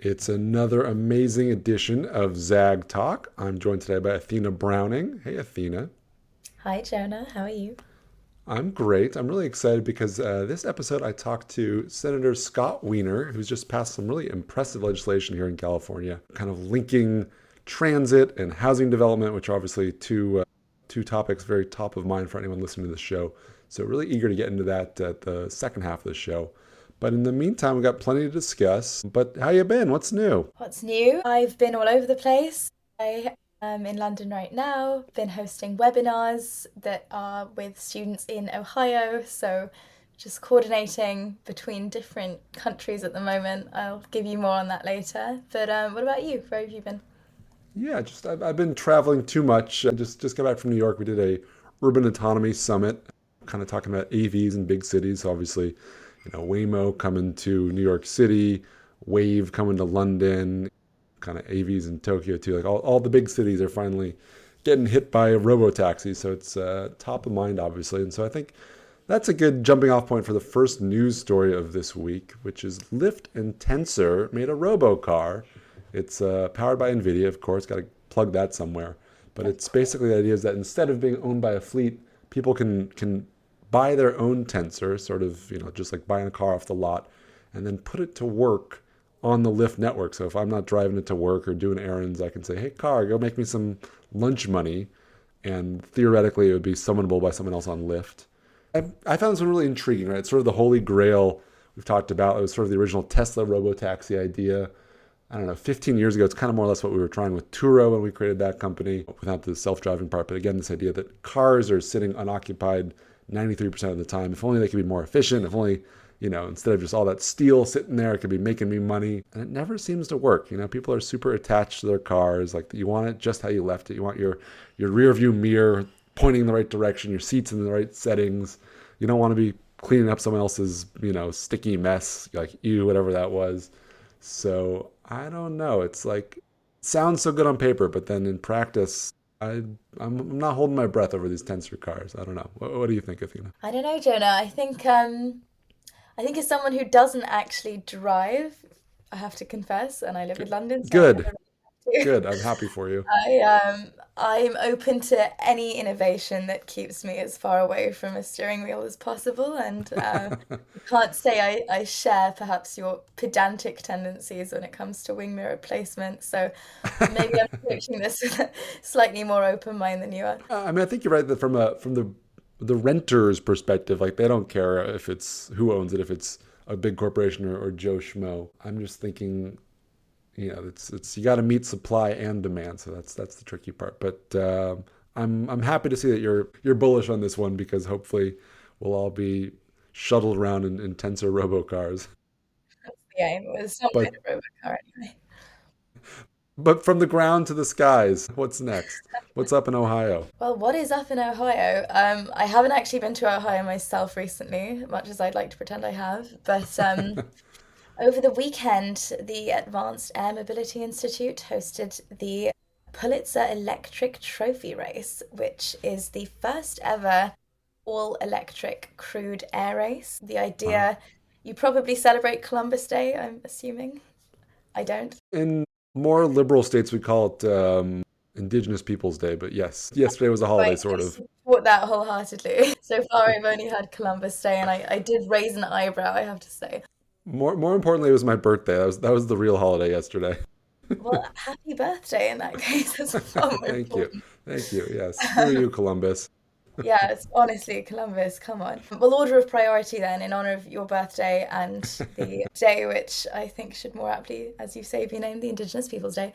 It's another amazing edition of Zag Talk. I'm joined today by Athena Browning. Hey, Athena. Hi, Jonah. How are you? I'm great. I'm really excited because this episode I talked to Senator Scott Wiener, who's just passed some really impressive legislation here in California, kind of linking transit and housing development, which are obviously two topics very top of mind for anyone listening to the show. So really eager to get into that at the second half of the show. But in the meantime, we've got plenty to discuss. But how you been? What's new? What's new? I've been all over the place. I am in London right now, been hosting webinars that are with students in Ohio. So just coordinating between different countries at the moment. I'll give you more on that later. But what about you? Where have you been? Yeah, just I've been traveling too much. I just got back from New York. We did a urban autonomy summit, kind of talking about AVs in big cities. So obviously, Waymo coming to New York City, Wave coming to London, kind of AVs in Tokyo too. Like all the big cities are finally getting hit by robo-taxis. So it's top of mind, obviously. And so I think that's a good jumping off point for the first news story of this week, which is Lyft and Tensor made a robo-car. It's powered by NVIDIA, of course, got to plug that somewhere. But it's basically the idea is that instead of being owned by a fleet, people can buy their own Tensor, sort of, just like buying a car off the lot, and then put it to work on the Lyft network. So if I'm not driving it to work or doing errands, I can say, hey, car, go make me some lunch money. And theoretically, it would be summonable by someone else on Lyft. I found this one really intriguing, right? It's sort of the holy grail we've talked about. It was sort of the original Tesla robotaxi idea. I don't know, 15 years ago, it's kind of more or less what we were trying with Turo when we created that company without the self-driving part. But again, this idea that cars are sitting unoccupied 93% of the time. If only they could be more efficient, if only, instead of just all that steel sitting there, it could be making me money. And it never seems to work. People are super attached to their cars. Like you want it just how you left it. You want your rear view mirror pointing in the right direction, your seats in the right settings. You don't want to be cleaning up someone else's, sticky mess, like you, whatever that was. So I don't know. It's like, sounds so good on paper, but then in practice, I'm not holding my breath over these Tensor cars. I don't know. What do you think, Athena? I don't know, Jonah. I think as someone who doesn't actually drive, I have to confess, and I live in London, so I Good, never really have good. to. I'm happy for you. I'm open to any innovation that keeps me as far away from a steering wheel as possible, and I can't say I share perhaps your pedantic tendencies when it comes to wing mirror placement. So maybe I'm approaching this with a slightly more open mind than you are. I mean, I think you're right that from the renter's perspective, like they don't care if it's who owns it, if it's a big corporation or Joe Schmo. I'm just thinking, it's you got to meet supply and demand, so that's the tricky part. But I'm happy to see that you're bullish on this one because hopefully we'll all be shuttled around in Tensor robocars. The aim was some kind But of robot car anyway. but from the ground to the skies, what's next? What's up in Ohio? Well, what is up in Ohio? I haven't actually been to Ohio myself recently, much as I'd like to pretend I have. But over the weekend, the Advanced Air Mobility Institute hosted the Pulitzer Electric Trophy Race, which is the first ever all-electric crewed air race. The Wow. idea, you probably celebrate Columbus Day, I'm assuming. I don't. In more liberal states, we call it Indigenous Peoples Day, but yes, yesterday was a holiday, Right, sort I of. support that wholeheartedly. So far, I've only had Columbus Day, and I did raise an eyebrow, I have to say. More importantly, it was my birthday. That was the real holiday yesterday. Well, happy birthday in that case. That's far more Thank you, important. thank you. Yes, screw you, Columbus. Yeah, it's honestly, Columbus, come on. Well, order of priority then, in honor of your birthday and the day which I think should more aptly, as you say, be named the Indigenous Peoples Day.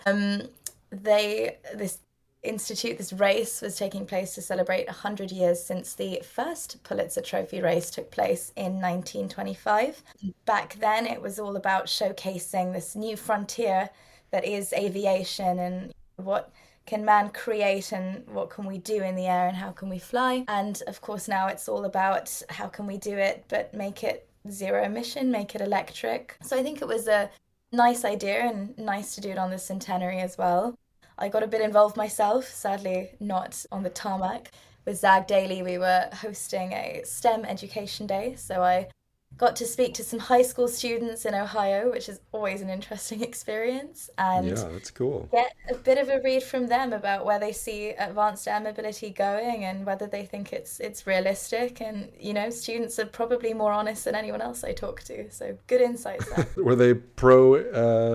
This institute, this race was taking place to celebrate 100 years since the first Pulitzer Trophy race took place in 1925. Back then, it was all about showcasing this new frontier that is aviation and what can man create and what can we do in the air and how can we fly. And of course, now it's all about how can we do it but make it zero emission, make it electric. So I think it was a nice idea and nice to do it on the centenary as well. I got a bit involved myself, sadly not on the tarmac. With Zag Daily, we were hosting a STEM education day, so I got to speak to some high school students in Ohio, which is always an interesting experience, and Yeah, that's cool. get a bit of a read from them about where they see advanced air mobility going and whether they think it's realistic. And students are probably more honest than anyone else I talk to, so good insights there. Were they pro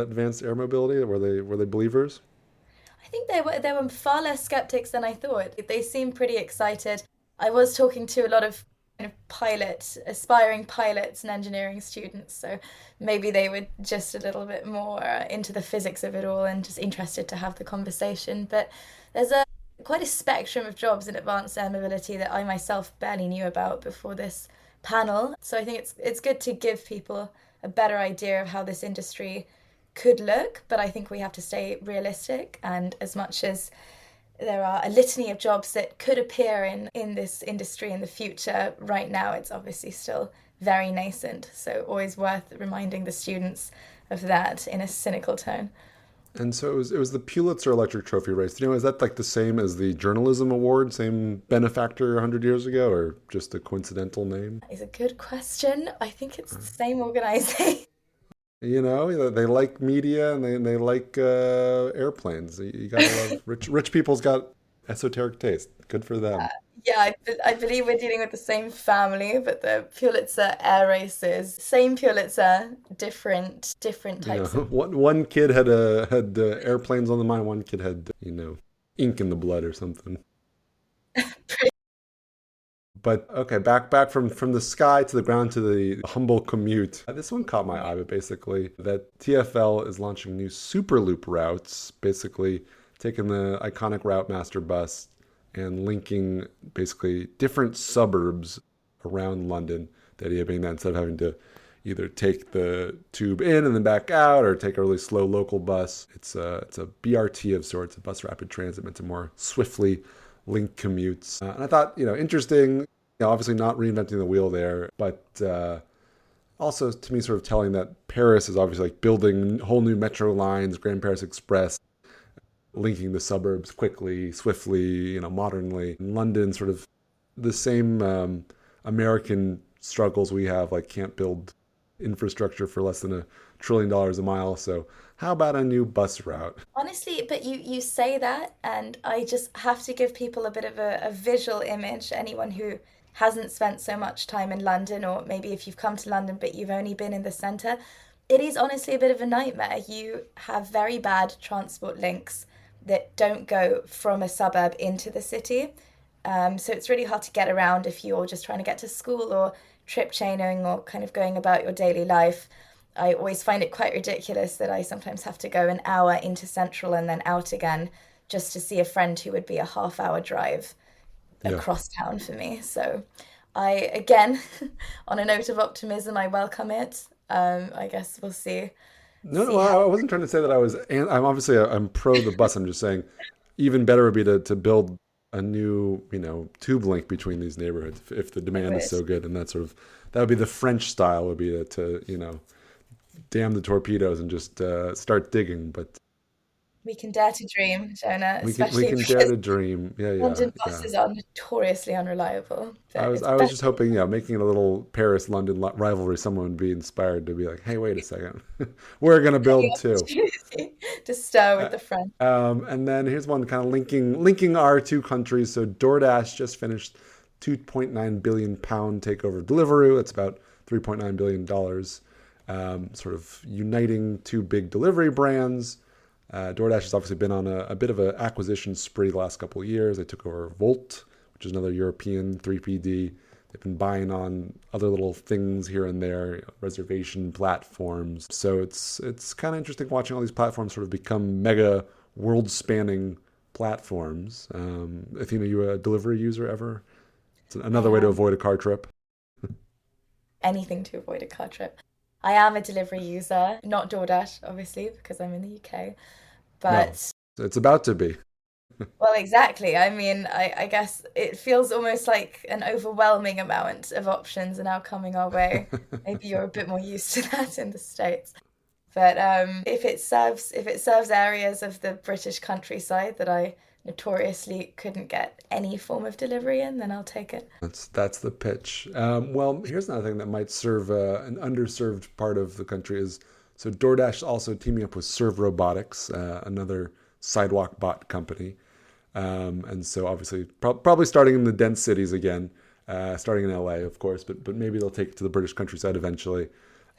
advanced air mobility? Were they believers? I think they were far less skeptics than I thought. They seemed pretty excited. I was talking to a lot of kind of aspiring pilots and engineering students, so maybe they were just a little bit more into the physics of it all and just interested to have the conversation. But there's quite a spectrum of jobs in advanced air mobility that I myself barely knew about before this panel. So I think it's good to give people a better idea of how this industry could look, but I think we have to stay realistic. And as much as there are a litany of jobs that could appear in this industry in the future, right now it's obviously still very nascent. So always worth reminding the students of that in a cynical tone. And so it was the Pulitzer Electric Trophy race. Is that like the same as the Journalism Award, same benefactor 100 years ago, or just a coincidental name? It's a good question. I think it's the same organization. They like media and they like airplanes. You gotta love rich people's got esoteric taste. Good for them. Yeah, I believe we're dealing with the same family, but the Pulitzer air races, same Pulitzer, different types of. One kid had airplanes on the mind. One kid had ink in the blood or something. But okay, back from the sky to the ground to the humble commute. This one caught my eye, but basically that TfL is launching new Superloop routes, basically taking the iconic Route Master bus and linking basically different suburbs around London. The idea being that instead of having to either take the tube in and then back out or take a really slow local bus, it's a BRT of sorts, a bus rapid transit meant to more swiftly link commutes. And I thought, interesting, obviously not reinventing the wheel there, but also to me sort of telling that Paris is obviously like building whole new metro lines, Grand Paris Express, linking the suburbs quickly, swiftly, modernly. In London, sort of the same American struggles we have, like can't build infrastructure for less than $1 trillion a mile. So how about a new bus route? Honestly, but you say that, and I just have to give people a bit of a visual image. Anyone who hasn't spent so much time in London, or maybe if you've come to London but you've only been in the centre, it is honestly a bit of a nightmare. You have very bad transport links that don't go from a suburb into the city. So it's really hard to get around if you're just trying to get to school or trip chaining or kind of going about your daily life. I always find it quite ridiculous that I sometimes have to go an hour into Central and then out again just to see a friend who would be a half-hour drive Yeah. across town for me. So again, on a note of optimism, I welcome it. I guess we'll see No, see no, I how. wasn't trying to say that I'm obviously I'm pro the bus. I'm just saying even better would be to build a new, tube link between these neighborhoods if the I demand is so wish. good. And that would be the French style would be to damn the torpedoes and just start digging. But We can dare to dream, Jonah, we especially can dare because to dream. Yeah, yeah, London yeah. buses are notoriously unreliable. But it's I was better just hoping, making it a little Paris London rivalry. Someone would be inspired to be like, hey, wait a second, we're gonna the build two. opportunity to stir with Uh, the French. and then here's one kind of linking our two countries. So DoorDash just finished 2.9 billion pound takeover of Deliveroo. That's about 3.9 billion dollars. Sort of uniting two big delivery brands. DoorDash has obviously been on a bit of an acquisition spree the last couple of years. They took over Volt, which is another European 3PD. They've been buying on other little things here and there, reservation platforms. So it's kind of interesting watching all these platforms sort of become mega world-spanning platforms. Athena, you a delivery user ever? It's I another way to am avoid a car trip. anything to avoid a car trip. I am a delivery user, not DoorDash, obviously, because I'm in the UK. No, But it's about to be. well, exactly. I mean, I guess it feels almost like an overwhelming amount of options are now coming our way. Maybe you're a bit more used to that in the States. But if it serves areas of the British countryside that I notoriously couldn't get any form of delivery in, then I'll take it. That's the pitch. Well, here's another thing that might serve an underserved part of the country is, so DoorDash is also teaming up with Serve Robotics, another sidewalk bot company. And so obviously probably starting in the dense cities again, starting in LA, of course, but maybe they'll take it to the British countryside eventually.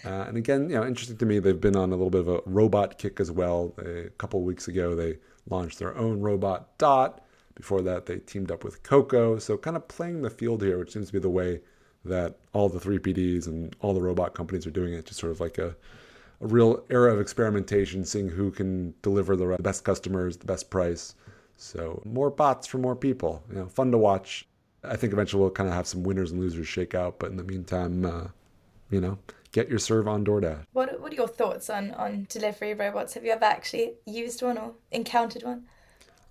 And again, interesting to me, they've been on a little bit of a robot kick as well. A couple of weeks ago, they launched their own robot, Dot. Before that, they teamed up with Coco. So kind of playing the field here, which seems to be the way that all the 3PDs and all the robot companies are doing it, just sort of like a real era of experimentation, seeing who can deliver the best customers, the best price. So more bots for more people, fun to watch. I think eventually we'll kind of have some winners and losers shake out. But in the meantime, get your serve on DoorDash. What are your thoughts on delivery robots? Have you ever actually used one or encountered one?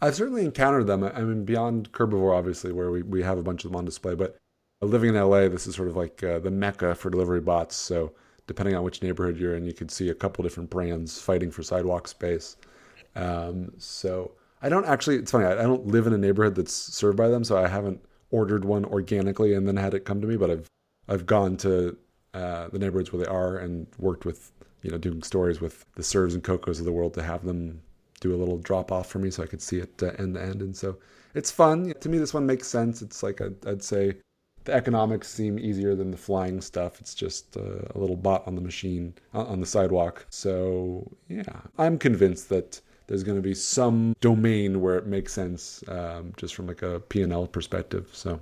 I've certainly encountered them. I mean, beyond Curbivore, obviously, where we have a bunch of them on display. But living in LA, this is sort of like the mecca for delivery bots. So depending on which neighborhood you're in, you could see a couple different brands fighting for sidewalk space. So I don't actually, it's funny, I don't live in a neighborhood that's served by them. So I haven't ordered one organically and then had it come to me. But I've gone to the neighborhoods where they are and worked with, doing stories with the Serves and Cocos of the world to have them do a little drop off for me so I could see it end to end. And so it's fun. To me, this one makes sense. It's like, I'd say the economics seem easier than the flying stuff. It's just a little bot on the machine, on the sidewalk. So yeah, I'm convinced that there's going to be some domain where it makes sense, just from like a P&L perspective. So,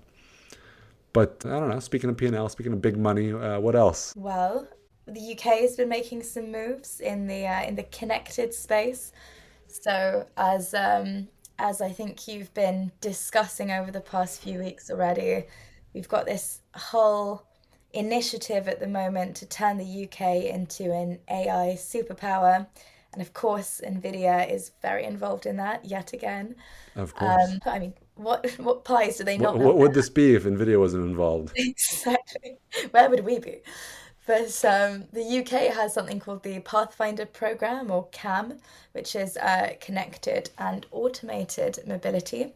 but I don't know, speaking of P&L, speaking of big money, what else? Well, the UK has been making some moves in the connected space. So as I think you've been discussing over the past few weeks already, we've got this whole initiative at the moment to turn the UK into an AI superpower. And of course, NVIDIA is very involved in that yet again. Of course. I mean, what pies do they not What have? would this be if NVIDIA wasn't involved? Exactly. Where would we be? But the UK has something called the Pathfinder Programme, or CAM, which is Connected and Automated Mobility.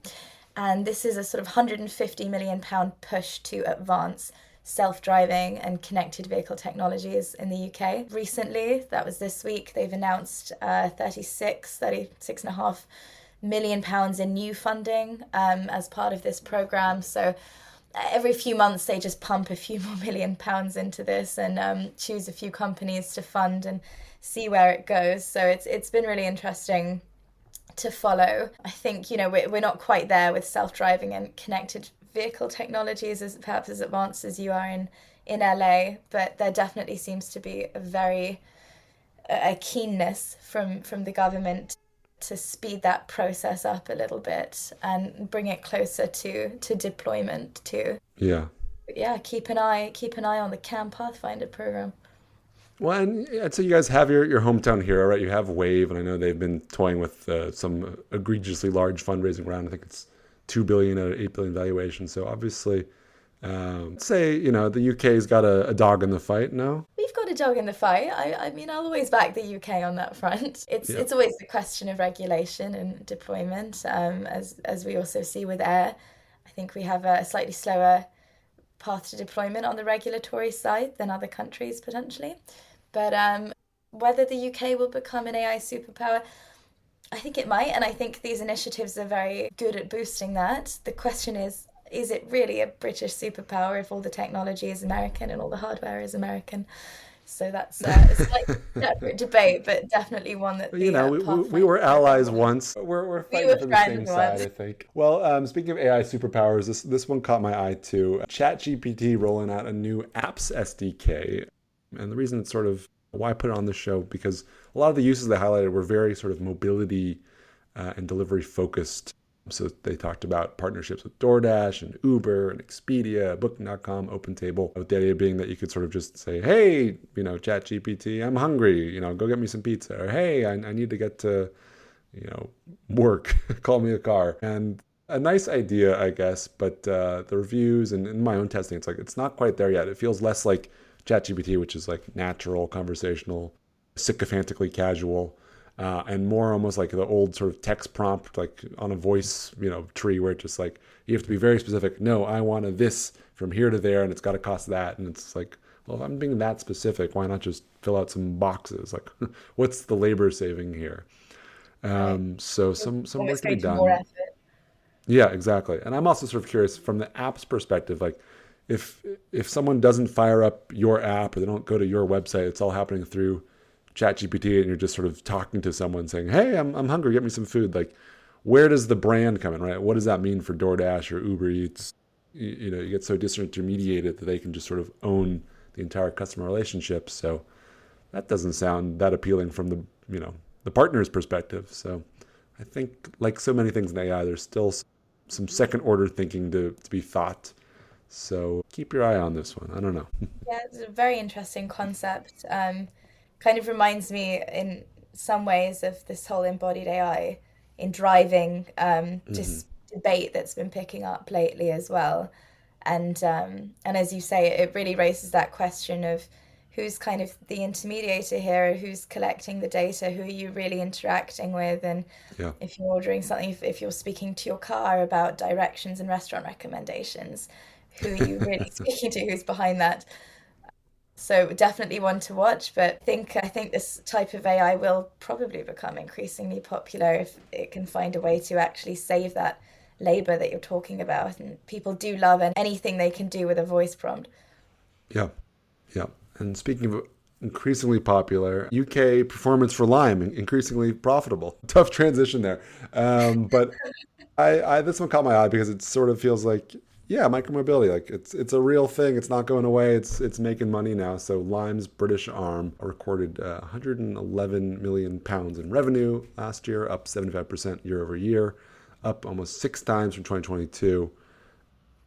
And this is a sort of £150 million push to advance self-driving and connected vehicle technologies in the UK. Recently, that was this week, they've announced 36.5 million pounds in new funding as part of this programme. So every few months they just pump a few more million pounds into this and choose a few companies to fund and see where it goes. So it's been really interesting to follow. I think we're not quite there with self-driving and connected vehicle technologies as perhaps as advanced as you are in LA, but there definitely seems to be a keenness from the government to speed that process up a little bit and bring it closer to deployment too. Yeah. But yeah, keep an eye on the CAM Pathfinder program. Well, and I'd say you guys have your hometown hero, right? You have Wave, and I know they've been toying with some egregiously large fundraising round. I think it's 2 billion at an 8 billion valuation. So obviously, say, the UK's got a dog in the fight, no? We've got a dog in the fight. I mean, I'll always back the UK on that front. It's always the question of regulation and deployment, as we also see with air. I think we have a slightly slower path to deployment on the regulatory side than other countries potentially. But whether the UK will become an AI superpower, I think it might, and I think these initiatives are very good at boosting that. The question is it really a British superpower if all the technology is American and all the hardware is American? So that's a slightly separate debate, but definitely one that we were allies once. We're fighting for the same side, I think. Well, speaking of AI superpowers, this one caught my eye too. ChatGPT rolling out a new apps SDK. And the reason it's sort of why I put it on the show, because a lot of the uses they highlighted were very sort of mobility and delivery focused. So they talked about partnerships with DoorDash and Uber and Expedia, Booking.com, OpenTable, with the idea being that you could sort of just say, hey, ChatGPT, I'm hungry, go get me some pizza. Or, hey, I need to get to, work, call me a car. And a nice idea, I guess, but the reviews and in my own testing, it's like, it's not quite there yet. It feels less like ChatGPT, which is like natural, conversational, sycophantically casual. and more almost like the old sort of text prompt, like on a voice, tree where it's just like, you have to be very specific. No, I want a this from here to there, and it's got to cost that. And it's like, well, if I'm being that specific, why not just fill out some boxes? Like, what's the labor saving here? Right. So some work Almost to be going to more done. effort. Yeah, exactly. And I'm also sort of curious from the app's perspective, like if someone doesn't fire up your app or they don't go to your website, it's all happening through ChatGPT, and you're just sort of talking to someone saying, "Hey, I'm hungry, get me some food." Like, where does the brand come in, right? What does that mean for DoorDash or Uber Eats? You get so disintermediated that they can just sort of own the entire customer relationship. So that doesn't sound that appealing from the partner's perspective. So I think, like so many things in AI, there's still some second order thinking to be thought. So keep your eye on this one. I don't know. Yeah, it's a very interesting concept. Kind of reminds me in some ways of this whole embodied AI in driving, Hmm. just debate that's been picking up lately as well. And as you say, it really raises that question of who's kind of the intermediator here, who's collecting the data, who are you really interacting with, and Yeah. if you're ordering something, if you're speaking to your car about directions and restaurant recommendations, who are you really speaking to? Who's behind that? So definitely one to watch, but I think this type of AI will probably become increasingly popular if it can find a way to actually save that labor that you're talking about. And people do love anything they can do with a voice prompt. Yeah. Yeah. And speaking of increasingly popular, UK performance for Lime, increasingly profitable. Tough transition there. But I this one caught my eye because it sort of feels like, yeah, micromobility, like it's a real thing. It's not going away. It's making money now. So Lime's British arm recorded 111 million pounds in revenue last year, up 75% year over year, up almost six times from 2022.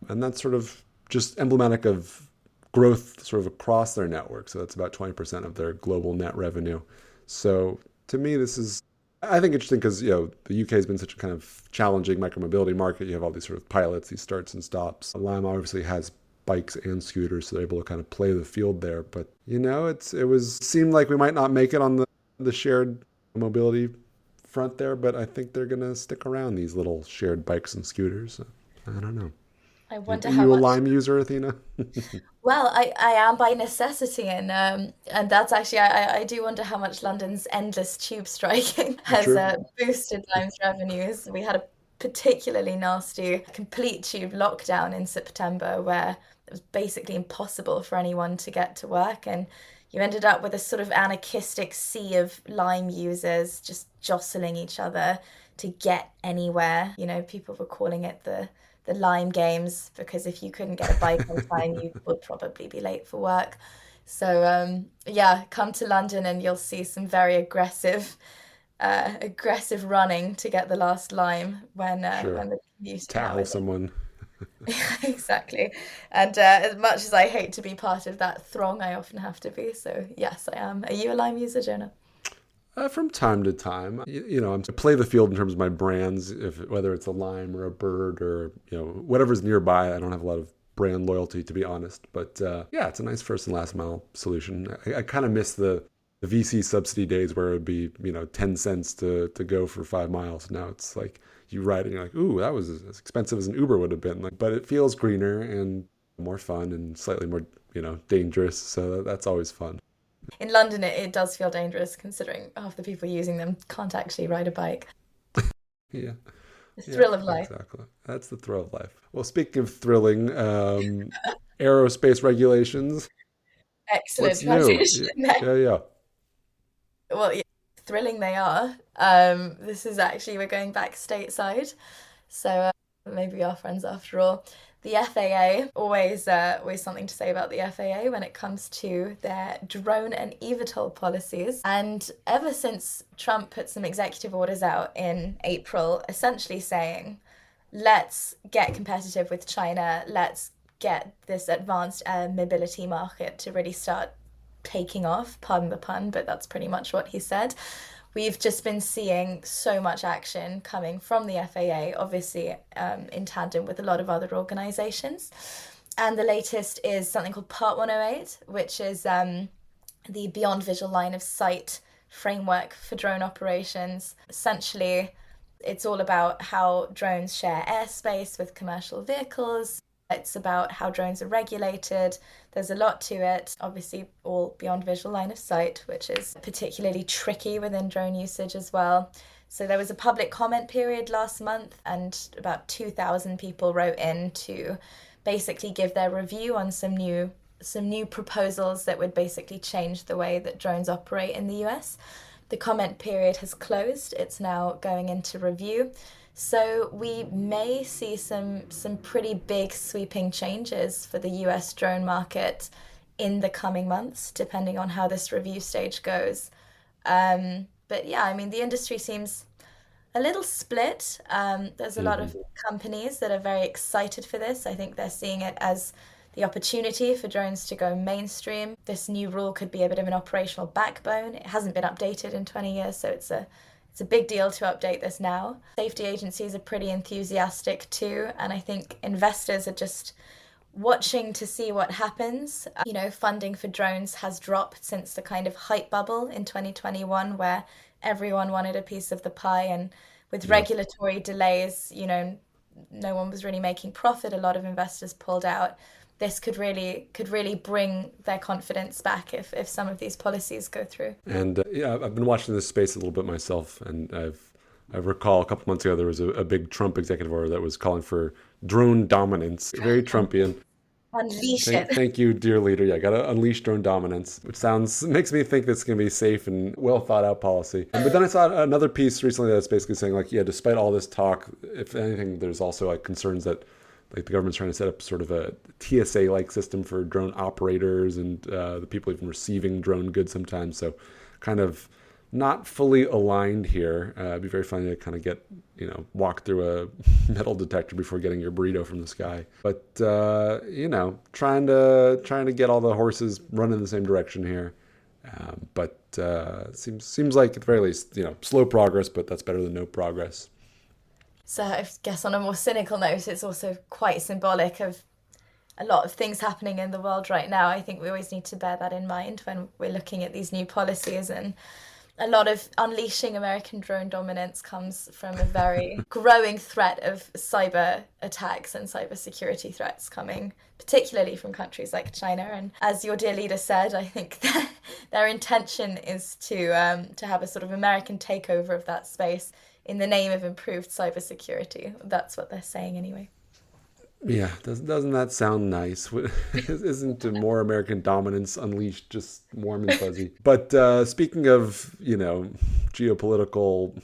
And that's sort of just emblematic of growth sort of across their network. So that's about 20% of their global net revenue. So to me, this is, I think, interesting because, the UK has been such a kind of challenging micromobility market. You have all these sort of pilots, these starts and stops. Lime obviously has bikes and scooters, so they're able to kind of play the field there. But, seemed like we might not make it on the shared mobility front there, but I think they're going to stick around, these little shared bikes and scooters. So, I don't know. I Are wonder how you a much. Lime user, Athena? Well, I am by necessity, and that's actually I do wonder how much London's endless tube striking has True. boosted Lime's revenues. We had a particularly nasty complete tube lockdown in September where it was basically impossible for anyone to get to work, and you ended up with a sort of anarchistic sea of Lime users just jostling each other to get anywhere. People were calling it the Lime games because if you couldn't get a bike on time, you would probably be late for work. So yeah, come to London and you'll see some very aggressive running to get the last lime Sure. when the commuter Tackle nowadays. someone. Exactly. And as much as I hate to be part of that throng, I often have to be. So yes, I am. Are you a Lime user, Jonah? From time to time, I play the field in terms of my brands, whether it's a Lime or a Bird or whatever's nearby. I don't have a lot of brand loyalty, to be honest, but yeah, it's a nice first and last mile solution. I kind of miss the VC subsidy days where it would be 10 cents to go for 5 miles. Now it's like you ride and you're like, ooh, that was as expensive as an Uber would have been. Like, but it feels greener and more fun and slightly more dangerous. So that's always fun. In London, it does feel dangerous considering half the people using them can't actually ride a bike. Yeah. The Yeah, thrill of life. exactly. That's the thrill of life. Well, speaking of thrilling, aerospace regulations, Excellent what's new? transition there. Yeah, yeah. Well, yeah, thrilling they are. This is actually, we're going back stateside. So maybe we are friends after all. The FAA, always something to say about the FAA when it comes to their drone and eVTOL policies. And ever since Trump put some executive orders out in April, essentially saying, let's get competitive with China, let's get this advanced mobility market to really start taking off, pardon the pun, but that's pretty much what he said. We've just been seeing so much action coming from the FAA, obviously in tandem with a lot of other organisations. And the latest is something called Part 108, which is the beyond visual line of sight framework for drone operations. Essentially, it's all about how drones share airspace with commercial vehicles. It's about how drones are regulated. There's a lot to it, obviously all beyond visual line of sight, which is particularly tricky within drone usage as well. So there was a public comment period last month, and about 2,000 people wrote in to basically give their review on some new proposals that would basically change the way that drones operate in the US. The comment period has closed. It's now going into review. So we may see some pretty big sweeping changes for the US drone market in the coming months, depending on how this review stage goes. But yeah, I mean, the industry seems a little split. There's a lot of companies that are very excited for this. I think they're seeing it as the opportunity for drones to go mainstream. This new rule could be a bit of an operational backbone. It hasn't been updated in 20 years, so it's a big deal to update this now. Safety agencies are pretty enthusiastic too, and I think investors are just watching to see what happens. Funding for drones has dropped since the kind of hype bubble in 2021 where everyone wanted a piece of the pie, and with regulatory delays, no one was really making profit. A lot of investors pulled out. This could really bring their confidence back if some of these policies go through. And I've been watching this space a little bit myself, and I recall a couple months ago there was a big Trump executive order that was calling for drone dominance, very Trumpian. Unleash it. Thank you, dear leader. Yeah, got to unleash drone dominance, which makes me think that's going to be safe and well thought out policy. But then I saw another piece recently that's basically saying despite all this talk, if anything, there's also concerns that the government's trying to set up sort of a TSA-like system for drone operators and the people even receiving drone goods sometimes. So kind of not fully aligned here. It'd be very funny to kind of walk through a metal detector before getting your burrito from the sky. But, trying to get all the horses running in the same direction here. But seems like at the very least, slow progress, but that's better than no progress. So I guess on a more cynical note, it's also quite symbolic of a lot of things happening in the world right now. I think we always need to bear that in mind when we're looking at these new policies, and a lot of unleashing American drone dominance comes from a very growing threat of cyber attacks and cyber security threats coming, particularly from countries like China. And as your dear leader said, I think that their intention is to have a sort of American takeover of that space in the name of improved cybersecurity. That's what they're saying anyway. Yeah, doesn't that sound nice? Isn't more American dominance unleashed just warm and fuzzy? But speaking of, geopolitical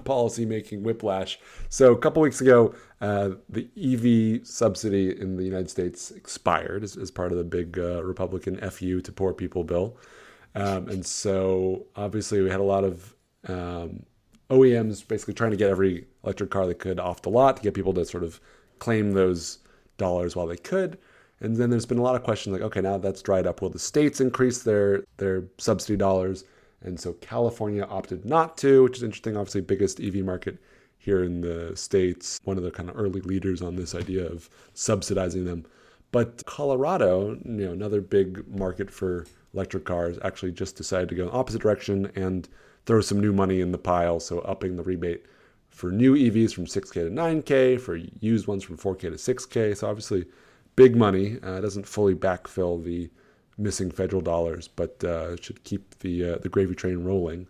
policy-making whiplash, so a couple weeks ago, the EV subsidy in the United States expired as part of the big Republican FU to poor people bill. And so obviously we had a lot of OEMs basically trying to get every electric car they could off the lot to get people to sort of claim those dollars while they could. And then there's been a lot of questions like, okay, now that's dried up, will the states increase their subsidy dollars? And so California opted not to, which is interesting. Obviously, biggest EV market here in the States, one of the kind of early leaders on this idea of subsidizing them. But Colorado, another big market for electric cars, actually just decided to go in the opposite direction and throw some new money in the pile, so upping the rebate for new EVs from 6K to 9K, for used ones from 4K to 6K. So obviously big money. It doesn't fully backfill the missing federal dollars, but it should keep the gravy train rolling.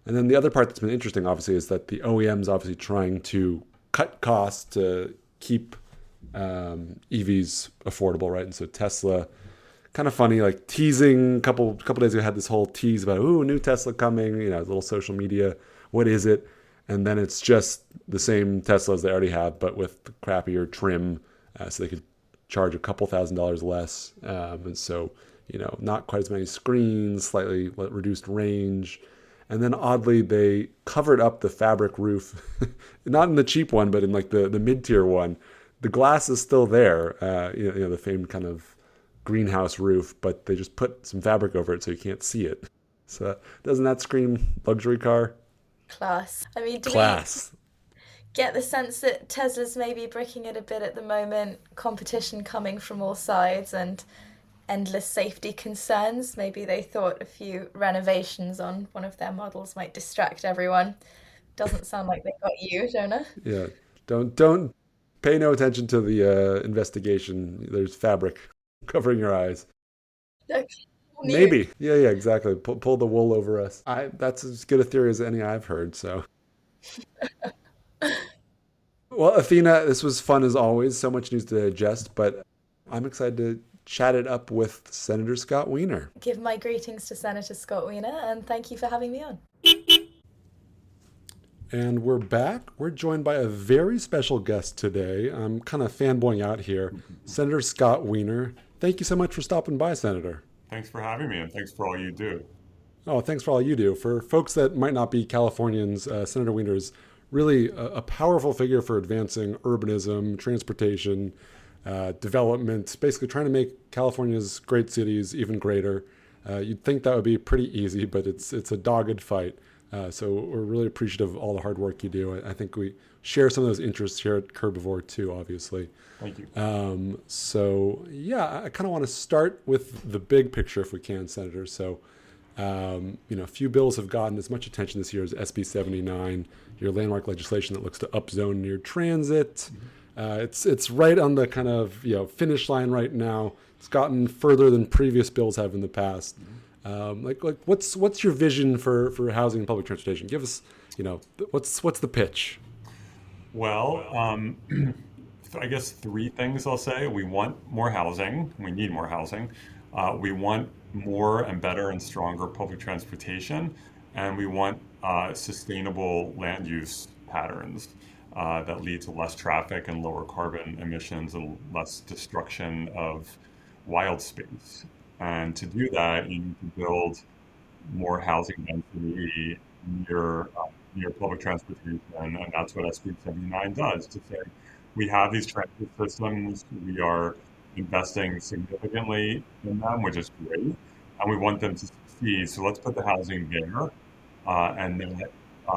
And then the other part that's been interesting, obviously, is that the OEMs obviously trying to cut costs to keep EVs affordable, right? And so Tesla, kind of funny, teasing a couple days ago, had this whole tease about, new Tesla coming, a little social media. What is it? And then it's just the same Teslas they already have, but with the crappier trim, so they could charge a couple $1,000s less. And so, not quite as many screens, slightly reduced range. And then oddly, they covered up the fabric roof, not in the cheap one, but in the mid-tier one. The glass is still there, the famed kind of greenhouse roof, but they just put some fabric over it so you can't see it. So doesn't that scream luxury car? Class. I mean, do Class. we get the sense that Tesla's maybe bricking it a bit at the moment, competition coming from all sides, and endless safety concerns. Maybe they thought a few renovations on one of their models might distract everyone. Doesn't sound like they got you, Jonah. Yeah, don't pay no attention to the investigation. There's fabric covering your eyes. Okay, who knew? Maybe. Yeah, yeah, exactly. Pull the wool over us. That's as good a theory as any I've heard. So, well, Athena, this was fun as always. So much news to digest, but I'm excited to chat it up with Senator Scott Wiener. Give my greetings to Senator Scott Wiener, and thank you for having me on. And we're back. We're joined by a very special guest today. I'm kind of fanboying out here. Senator Scott Wiener. Thank you so much for stopping by, Senator. Thanks for having me, and thanks for all you do. Oh, thanks for all you do. For folks that might not be Californians, Senator Wiener is really a powerful figure for advancing urbanism, transportation, development, basically trying to make California's great cities even greater. You'd think that would be pretty easy, but it's a dogged fight. So we're really appreciative of all the hard work you do. I think we share some of those interests here at Curbivore too, obviously. Thank you. So yeah, I kind of want to start with the big picture if we can, Senator. So, a few bills have gotten as much attention this year as SB79, your landmark legislation that looks to upzone near transit. It's right on the kind of finish line right now. It's gotten further than previous bills have in the past. What's your vision for housing and public transportation? Give us, what's the pitch? Well, I guess three things I'll say. We want more housing. We need more housing. We want more and better and stronger public transportation. And we want sustainable land use patterns that lead to less traffic and lower carbon emissions and less destruction of wild space. And to do that, you need to build more housing density near public transportation, and that's what SB79 does. To say we have these transit systems, we are investing significantly in them, which is great, and we want them to succeed. So let's put the housing there, and then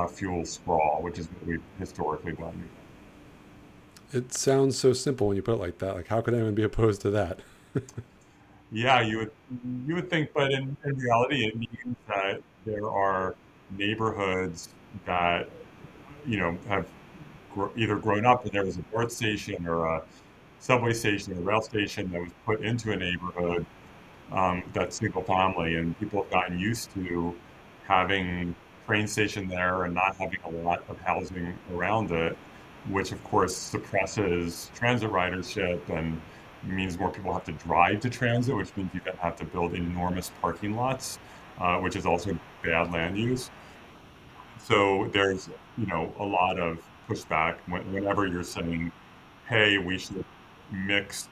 fuel sprawl, which is what we've historically done. It sounds so simple when you put it like that. Like, how could anyone be opposed to that? Yeah, you would think, but in reality, it means that there are neighborhoods that have either grown up and there was a BART station or a subway station or a rail station that was put into a neighborhood that's single family, and people have gotten used to having train station there and not having a lot of housing around it, which of course suppresses transit ridership and means more people have to drive to transit, which means you then have to build enormous parking lots, which is also bad land use. So there's, a lot of pushback whenever you're saying, hey, we should mix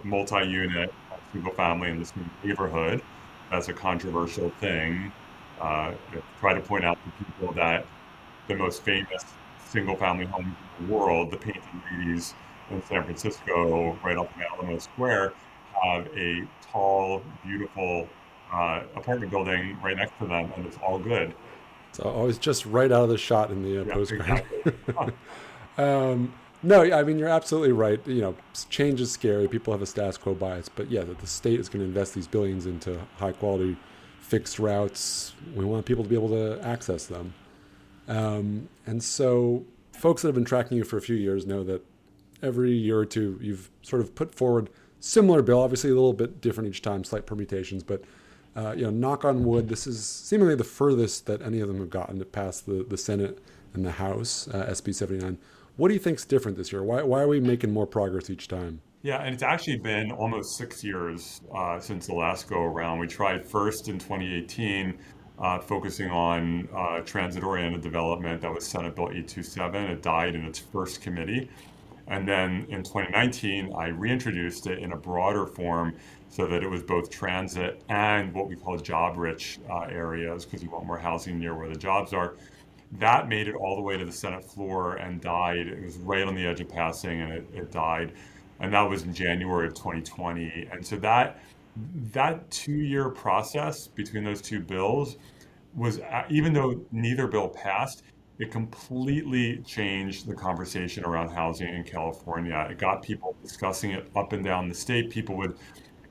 multi-unit single family in this new neighborhood. That's a controversial thing. Try to point out to people that the most famous single family homes in the world, the Painted Ladies in San Francisco, right off of Alamo Square, have a tall, beautiful apartment building right next to them, and it's all good. So always just right out of the shot in the Yeah, postcard. exactly. No, I mean, you're absolutely right. Change is scary. People have a status quo bias, but yeah, that the state is going to invest these billions into high quality fixed routes. We want people to be able to access them. And so folks that have been tracking you for a few years know that every year or two you've sort of put forward similar bill, obviously a little bit different each time, slight permutations, but knock on wood, this is seemingly the furthest that any of them have gotten to pass the Senate and the House, SB 79. What do you think's different this year? Why are we making more progress each time? Yeah, and it's actually been almost 6 years since the last go around. We tried first in 2018, focusing on transit-oriented development. That was Senate Bill 827. It died in its first committee. And then in 2019, I reintroduced it in a broader form so that it was both transit and what we call job-rich areas, because you want more housing near where the jobs are. That made it all the way to the Senate floor and died. It was right on the edge of passing, and it died. And that was in January of 2020. And so that 2-year process between those two bills was, even though neither bill passed, it completely changed the conversation around housing in California. It got people discussing it up and down the state. People would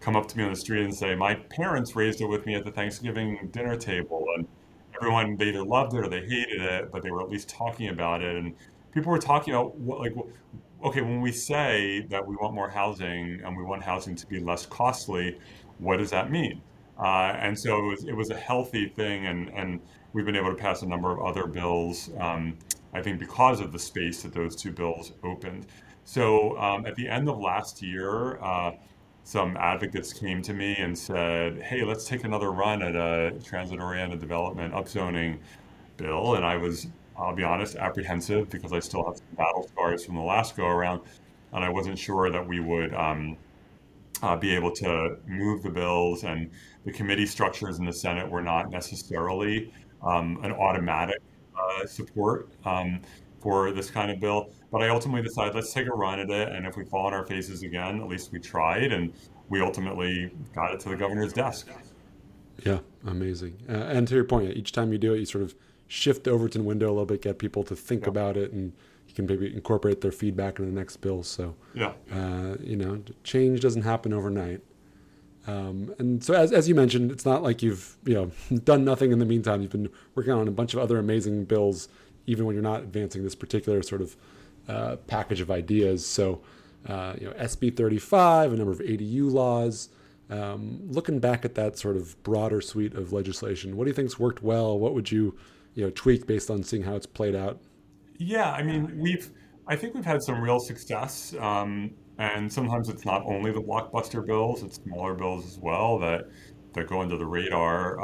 come up to me on the street and say, my parents raised it with me at the Thanksgiving dinner table. And everyone, they either loved it or they hated it, but they were at least talking about it. And people were talking about, okay, when we say that we want more housing and we want housing to be less costly, what does that mean? And so it was a healthy thing, and we've been able to pass a number of other bills, I think because of the space that those two bills opened. So at the end of last year, some advocates came to me and said, hey, let's take another run at a transit-oriented development upzoning bill. And I was, I'll be honest, apprehensive because I still have some battle scars from the last go around. And I wasn't sure that we would be able to move the bills. And the committee structures in the Senate were not necessarily an automatic support for this kind of bill. But I ultimately decided, let's take a run at it. And if we fall on our faces again, at least we tried. And we ultimately got it to the governor's desk. Yeah, amazing. And to your point, each time you do it, you sort of shift the Overton window a little bit, get people to think about it, and you can maybe incorporate their feedback in the next bill. So, change doesn't happen overnight. And so, as you mentioned, it's not like you've done nothing in the meantime. You've been working on a bunch of other amazing bills, even when you're not advancing this particular sort of package of ideas. So, SB35, a number of ADU laws. Looking back at that sort of broader suite of legislation, what do you think's worked well? What would you tweak based on seeing how it's played out? Yeah, I mean, I think we've had some real success, and sometimes it's not only the blockbuster bills; it's smaller bills as well that go under the radar.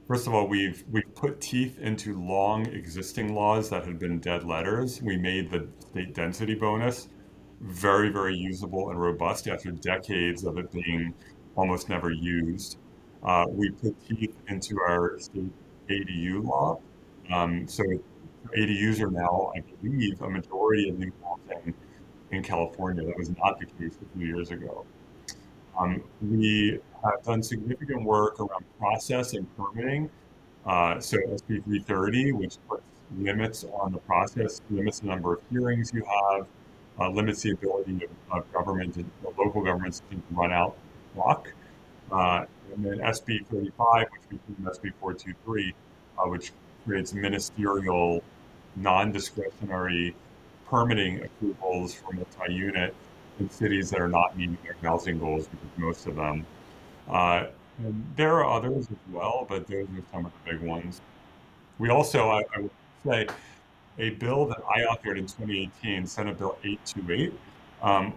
First of all, we've put teeth into long existing laws that had been dead letters. We made the state density bonus very, very usable and robust after decades of it being almost never used. We put teeth into our state ADU law. So ADUs are now, I believe, a majority of new housing in California. That was not the case a few years ago. We have done significant work around process and permitting. So SB 330, which puts limits on the process, limits the number of hearings you have, limits the ability of government, local governments to run out the clock. And then SB 35, which became SB 423, which creates ministerial, non-discretionary permitting approvals for multi-unit in cities that are not meeting their housing goals, which is most of them. And there are others as well, but those are some of the big ones. We also, I would say, a bill that I authored in 2018, Senate Bill 828,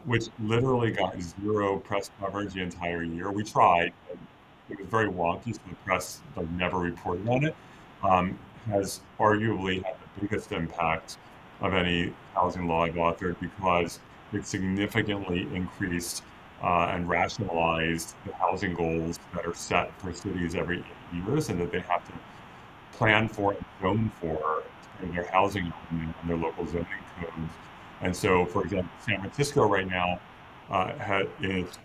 which literally got zero press coverage the entire year. We tried, but it was very wonky, so the press never reported on it. Has arguably had the biggest impact of any housing law I've authored because it significantly increased and rationalized the housing goals that are set for cities every 8 years and that they have to plan for and zone for in their housing and their local zoning codes. And so, for example, San Francisco right now is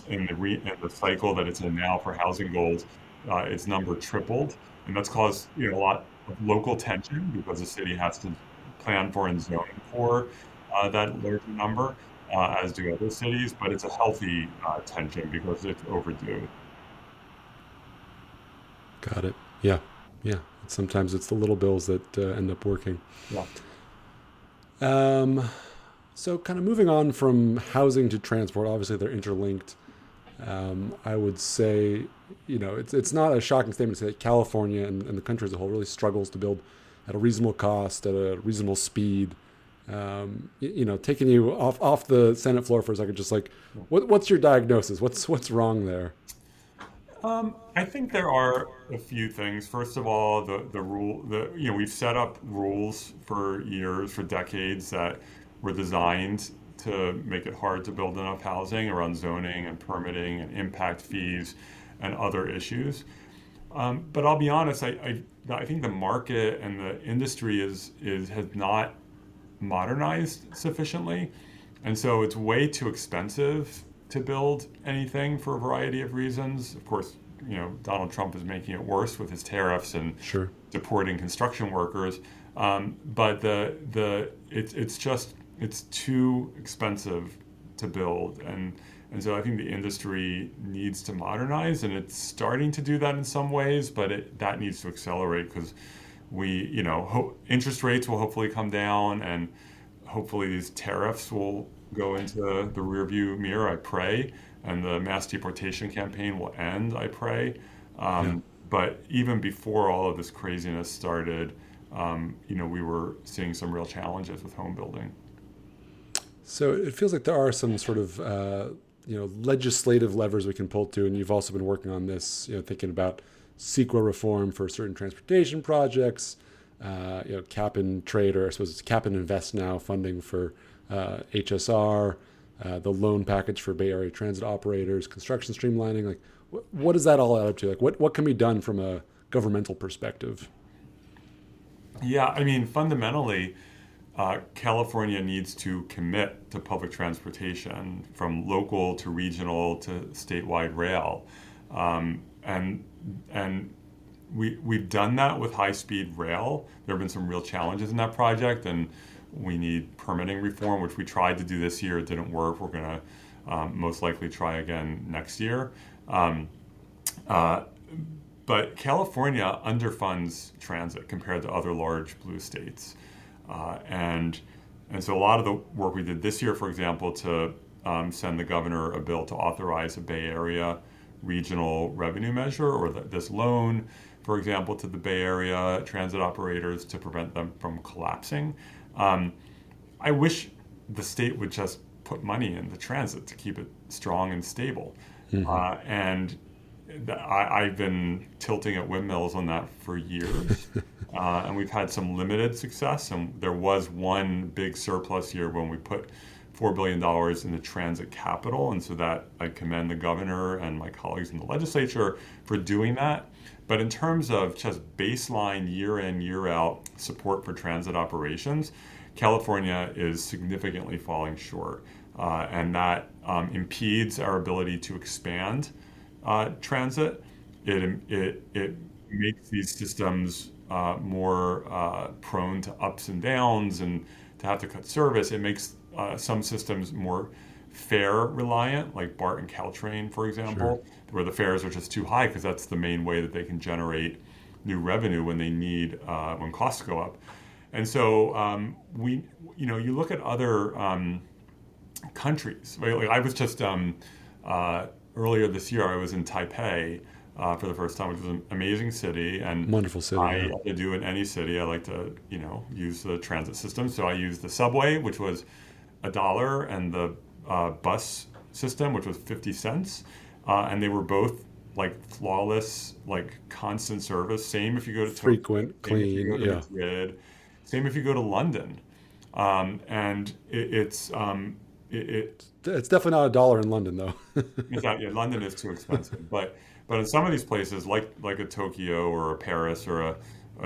in the cycle that it's in now for housing goals, its number tripled, and that's caused a lot of local tension because the city has to plan for and zone for that larger number, as do other cities. But it's a healthy tension because it's overdue. Got it. Yeah. Sometimes it's the little bills that end up working. Yeah. So kind of moving on from housing to transport, obviously they're interlinked. I would say, it's not a shocking statement to say that California and the country as a whole really struggles to build at a reasonable cost, at a reasonable speed. Taking you off the Senate floor for a second, just what's your diagnosis? What's wrong there? I think there are a few things. First of all, we've set up rules for years, for decades, that were designed to make it hard to build enough housing around zoning and permitting and impact fees and other issues. But I'll be honest, I think the market and the industry has not modernized sufficiently, and so it's way too expensive to build anything for a variety of reasons. Of course, Donald Trump is making it worse with his tariffs and Sure. deporting construction workers. But it's too expensive to build, and And so I think the industry needs to modernize, and it's starting to do that in some ways, but that needs to accelerate because interest rates will hopefully come down, and hopefully these tariffs will go into the rearview mirror, I pray, and the mass deportation campaign will end, I pray. Yeah. But even before all of this craziness started, we were seeing some real challenges with home building. So it feels like there are some sort of legislative levers we can pull to, and you've also been working on this, thinking about CEQA reform for certain transportation projects, cap and trade, or I suppose it's cap and invest now funding for HSR, the loan package for Bay Area transit operators, construction streamlining. Like, what does that all add up to? Like, what can be done from a governmental perspective? Yeah, I mean, fundamentally, California needs to commit to public transportation from local to regional to statewide rail. And we've done that with high-speed rail. There have been some real challenges in that project, and we need permitting reform, which we tried to do this year. It didn't work. We're going to most likely try again next year. But California underfunds transit compared to other large blue states. And so a lot of the work we did this year, for example, to send the governor a bill to authorize a Bay Area regional revenue measure, or this loan, for example, to the Bay Area transit operators to prevent them from collapsing. I wish the state would just put money into transit to keep it strong and stable. And I've been tilting at windmills on that for years. And we've had some limited success. And there was one big surplus year when we put $4 billion into transit capital. And so that I commend the governor and my colleagues in the legislature for doing that. But in terms of just baseline year in, year out support for transit operations, California is significantly falling short. And that impedes our ability to expand transit. It makes these systems more prone to ups and downs and to have to cut service. It makes some systems more fare reliant, like BART and Caltrain, for example, where the fares are just too high because that's the main way that they can generate new revenue when they need when costs go up. And so you look at other countries. Like I was just earlier this year, I was in Taipei for the first time, which was an amazing city, and Wonderful city. I like to do in any city. I like to use the transit system. So I used the subway, which was $1, and the bus system, which was 50 cents, and they were both like flawless, like constant service. Same if you go to frequent, Tokyo, clean, same if you go to Madrid, same if you go to London, and it's definitely not $1 in London, though. Yeah, London is too expensive, but in some of these places, like a Tokyo or a Paris or a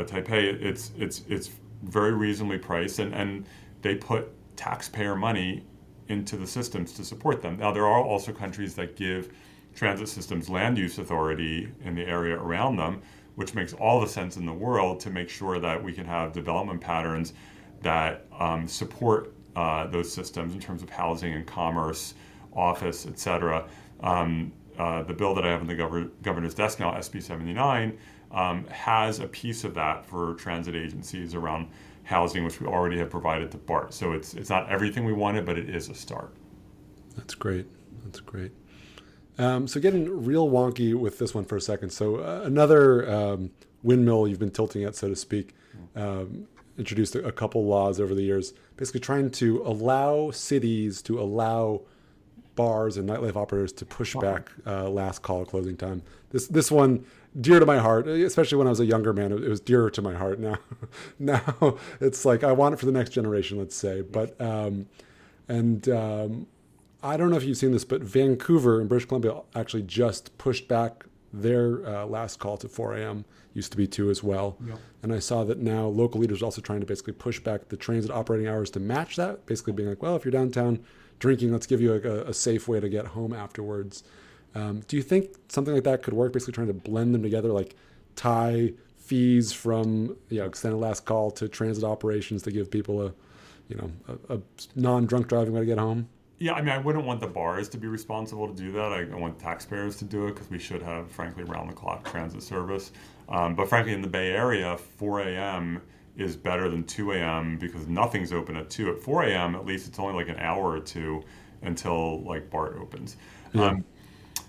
Taipei, it's very reasonably priced, and they put taxpayer money into the systems to support them. Now, there are also countries that give transit systems land use authority in the area around them, which makes all the sense in the world to make sure that we can have development patterns that support those systems in terms of housing and commerce, office, et cetera. The bill that I have on the governor's desk now, SB79, has a piece of that for transit agencies around housing, which we already have provided to BART. So it's not everything we wanted, but it is a start. That's great. That's great. So getting real wonky with this one for a second. So another windmill you've been tilting at, so to speak, introduced a couple laws over the years, basically trying to allow cities to allow bars and nightlife operators to push back last call closing time. This one, dear to my heart, especially when I was a younger man, it was dearer to my heart. Now it's like I want it for the next generation, let's say. But I don't know if you've seen this, but Vancouver and British Columbia actually just pushed back their last call to 4 a.m. Used to be 2 as well. Yeah. And I saw that now local leaders are also trying to basically push back the transit operating hours to match that, basically being like, well, if you're downtown drinking, let's give you a safe way to get home afterwards. Do you think something like that could work, basically trying to blend them together, like tie fees from extended last call to transit operations to give people a non-drunk driving way to get home? Yeah, I mean, I wouldn't want the bars to be responsible to do that. I want taxpayers to do it because we should have, frankly, round-the-clock transit service. But frankly, in the Bay Area, 4 a.m. is better than 2 a.m. because nothing's open at 2. At 4 a.m., at least it's only like an hour or two until like BART opens. Yeah.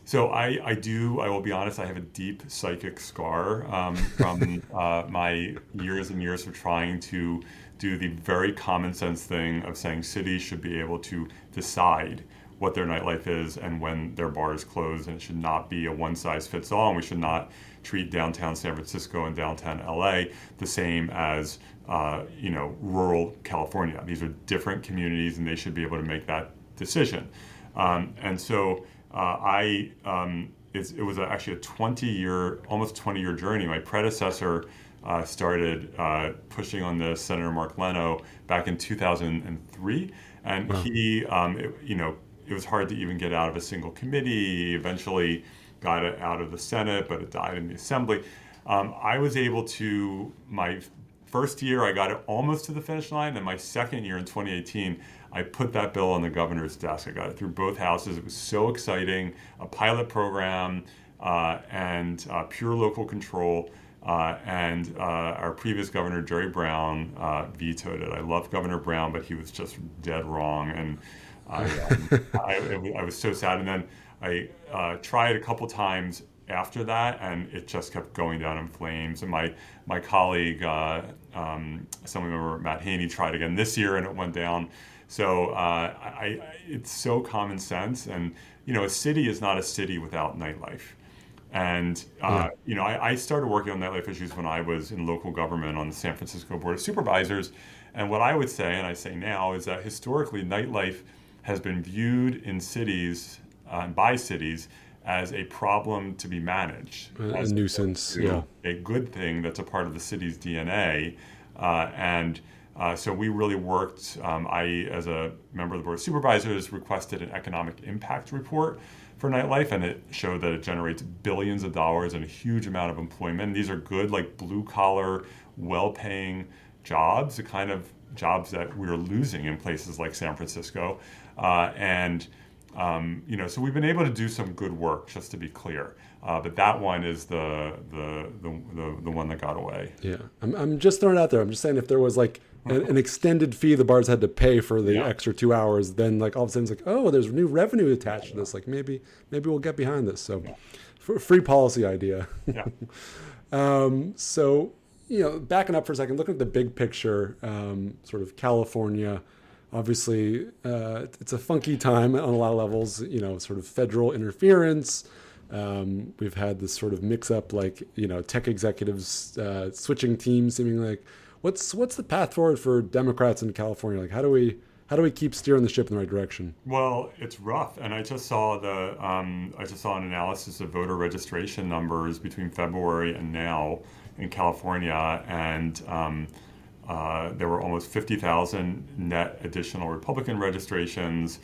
So I will be honest, I have a deep psychic scar from my years and years of trying to do the very common sense thing of saying cities should be able to decide what their nightlife is and when their bars close, and it should not be a one size fits all, and we should not treat downtown San Francisco and downtown LA the same as rural California. These are different communities, and they should be able to make that decision. And so it was actually almost 20-year journey. My predecessor started pushing on this, Senator Mark Leno, back in 2003, and wow. It was hard to even get out of a single committee. He eventually got it out of the Senate, but it died in the Assembly. I was able to, my first year, I got it almost to the finish line, and my second year in 2018, I put that bill on the governor's desk. I got it through both houses. It was so exciting, a pilot program and pure local control. And our previous governor, Jerry Brown, vetoed it. I love Governor Brown, but he was just dead wrong. And I was so sad. And then I tried a couple times after that, and it just kept going down in flames. And my colleague, Assembly Member Matt Haney, tried again this year, and it went down. So it's so common sense. And, a city is not a city without nightlife. And, I started working on nightlife issues when I was in local government on the San Francisco Board of Supervisors. And what I would say, and I say now, is that historically nightlife has been viewed in cities, by cities, as a problem to be managed. A nuisance, yeah. A good thing that's a part of the city's DNA. So we really worked, I, as a member of the Board of Supervisors, requested an economic impact report for nightlife, and it showed that it generates billions of dollars and a huge amount of employment. And these are good, like blue-collar, well-paying jobs, the kind of jobs that we're losing in places like San Francisco. So we've been able to do some good work, just to be clear. But that one is the one that got away. Yeah, I'm just throwing it out there. I'm just saying, if there was like an extended fee the bars had to pay for the extra 2 hours, then like all of a sudden it's like, oh, there's new revenue attached to this. Like maybe we'll get behind this. So free policy idea. Yeah. So, backing up for a second, looking at the big picture, sort of California, obviously it's a funky time on a lot of levels, sort of federal interference. We've had this sort of mix up, like, tech executives switching teams, seeming like, what's the path forward for Democrats in California? Like, how do we keep steering the ship in the right direction? Well, it's rough, and I just saw an analysis of voter registration numbers between February and now in California, and there were almost 50,000 net additional Republican registrations.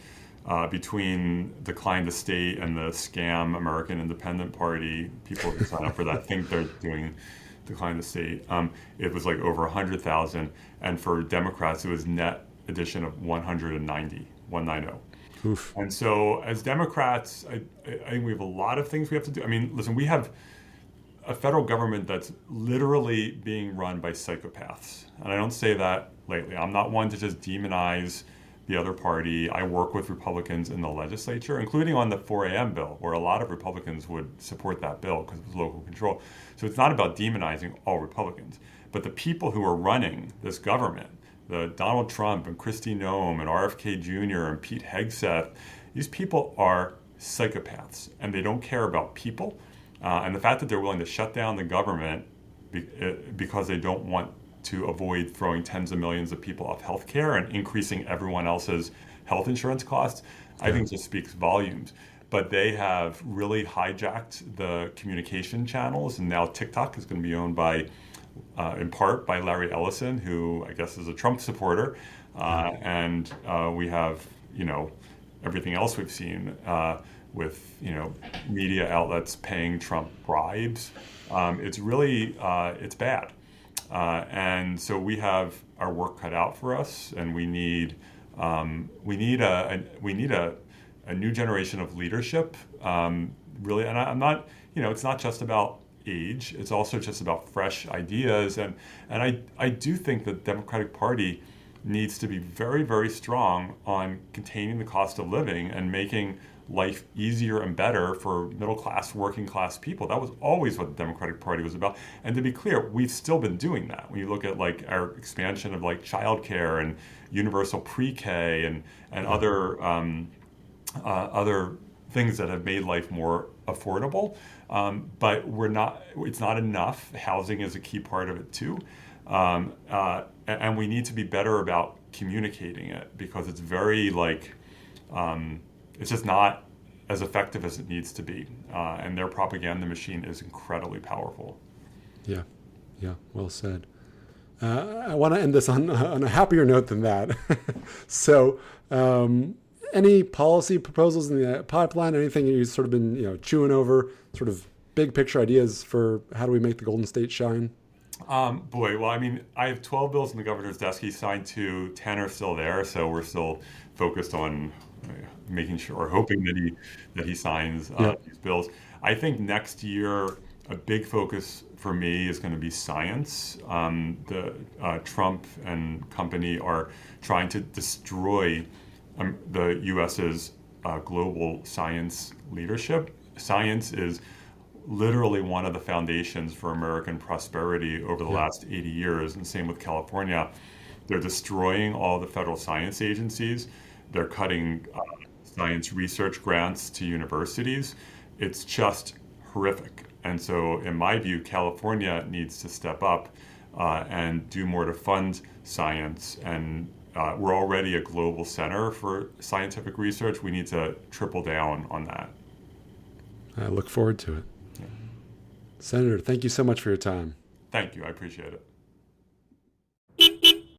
Between Decline the State and the scam American Independent Party, people who sign up for that think they're doing Decline the State. It was like over 100,000, and for Democrats, it was net addition of 190. Oof. And so, as Democrats, I think we have a lot of things we have to do. I mean, listen, we have a federal government that's literally being run by psychopaths, and I don't say that lightly. I'm not one to just demonize the other party. I work with Republicans in the legislature, including on the 4 a.m. bill, where a lot of Republicans would support that bill because it was local control. So it's not about demonizing all Republicans, but the people who are running this government, the Donald Trump and Kristi Noem and RFK Jr. and Pete Hegseth, these people are psychopaths, and they don't care about people. And the fact that they're willing to shut down the government because they don't want to avoid throwing tens of millions of people off health care and increasing everyone else's health insurance costs, I think just speaks volumes. But they have really hijacked the communication channels, and now TikTok is going to be owned by, in part, by Larry Ellison, who I guess is a Trump supporter. And we have, everything else we've seen with, media outlets paying Trump bribes. It's really, it's bad. And so we have our work cut out for us, and we need We need a new generation of leadership. Really, and I'm not, it's not just about age. It's also just about fresh ideas. And I do think the Democratic Party needs to be very, very strong on containing the cost of living and making life easier and better for middle class, working class people. That was always what the Democratic Party was about. And to be clear, we've still been doing that. When you look at like our expansion of like childcare and universal pre-K and other things that have made life more affordable. But it's not enough. Housing is a key part of it too. And we need to be better about communicating it, because it's very it's just not as effective as it needs to be. And their propaganda machine is incredibly powerful. Yeah, well said. I want to end this on a happier note than that. So, any policy proposals in the pipeline? Anything you've sort of been chewing over? Sort of big picture ideas for how do we make the Golden State shine? Well, I mean, I have 12 bills on the governor's desk. He signed 2, 10 are still there, so we're still focused on making sure, or hoping that he signs these bills. I think next year a big focus for me is going to be science. Trump and company are trying to destroy the U.S.'s global science leadership. Science is literally one of the foundations for American prosperity over the last 80 years, and same with California. They're destroying all the federal science agencies. They're cutting science research grants to universities. It's just horrific. And so, in my view, California needs to step up and do more to fund science. And we're already a global center for scientific research. We need to triple down on that. I look forward to it. Senator, thank you so much for your time. Thank you. I appreciate it.